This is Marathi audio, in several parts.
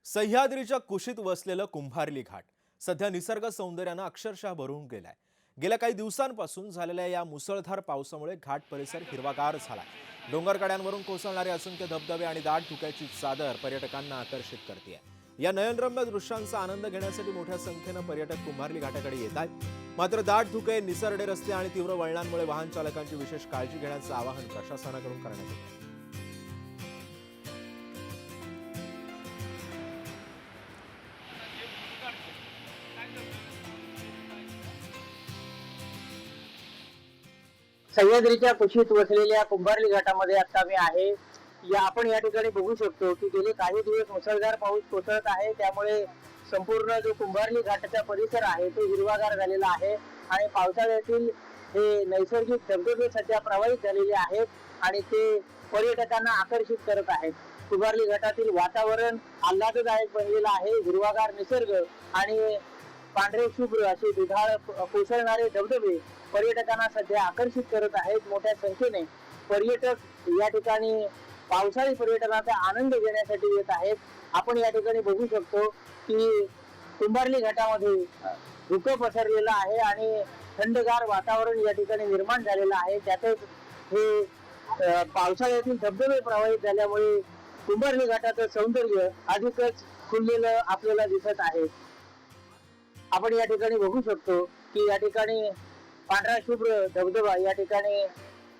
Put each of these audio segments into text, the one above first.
सह्याद्रीच्या कुशीत वसलेलं कुंभार्ली घाट सध्या निसर्ग सौंदर्यानं अक्षरशः भरून गेलाय। गेल्या काही दिवसांपासून झालेल्या या मुसळधार पावसामुळे घाट परिसर हिरवागार झालाय। डोंगरकड्यांवरून कोसळणारे असंख्य धबधबे आणि दाट धुक्याची चादर पर्यटकांना आकर्षित करते। या नयनरम्य दृश्यांचा आनंद घेण्यासाठी मोठ्या संख्येनं पर्यटक कुंभार्ली घाटाकडे येत आहेत। मात्र दाट धुके, निसरडे रस्ते आणि तीव्र वळणांमुळे वाहन चालकांची विशेष काळजी घेण्याचं आवाहन प्रशासनाकडून करण्यात येतं। सह्याद्रीच्या कुशीत वसलेल्या कुंभार्ली घाटामध्ये आता मी आहे। आपण या ठिकाणी बघू शकतो की गेले काही दिवस मुसळधार पाऊस कोसळत आहे, त्यामुळे संपूर्ण जो कुंभार्ली घाटाचा परिसर आहे तो हिरवागार झालेला आहे आणि पावसाळ्यातील हे नैसर्गिक धबधबे सध्या प्रवाहित झालेले आहेत आणि ते पर्यटकांना आकर्षित करत आहेत। कुंभार्ली घाटातील वातावरण आल्हाददायक बनलेलं आहे। हिरवागार निसर्ग आणि पांढरे शुभ्र असे दुधाळ कोसळणारे धबधबे पर्यटकांना सध्या आकर्षित करत आहेत। मोठ्या संख्येने पर्यटक या ठिकाणी पावसाळी पर्यटनाचा आनंद घेण्यासाठी येत आहेत। आपण या ठिकाणी बघू शकतो की कुंभार्ली घाटामध्ये धुकं पसरलेलं आहे आणि थंडगार वातावरण या ठिकाणी निर्माण झालेलं आहे। त्यातच हे पावसाळ्यातील धबधबे प्रवाहित झाल्यामुळे कुंभार्ली घाटाचं सौंदर्य अधिकच खुललेलं आपल्याला दिसत आहे। आपण या ठिकाणी बघू शकतो की या ठिकाणी पांढरा शुभ्र धबधबा या ठिकाणी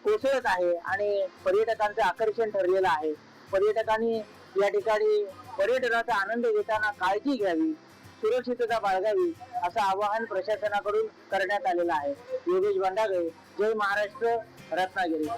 कोसळत आहे आणि पर्यटकांचं आकर्षण ठरलेलं आहे। पर्यटकांनी या ठिकाणी पर्यटनाचा आनंद घेताना काळजी घ्यावी, सुरक्षितता बाळगावी असं आवाहन प्रशासनाकडून करण्यात आलेलं आहे। योगेश भांडागळे, जय महाराष्ट्र, रत्नागिरी।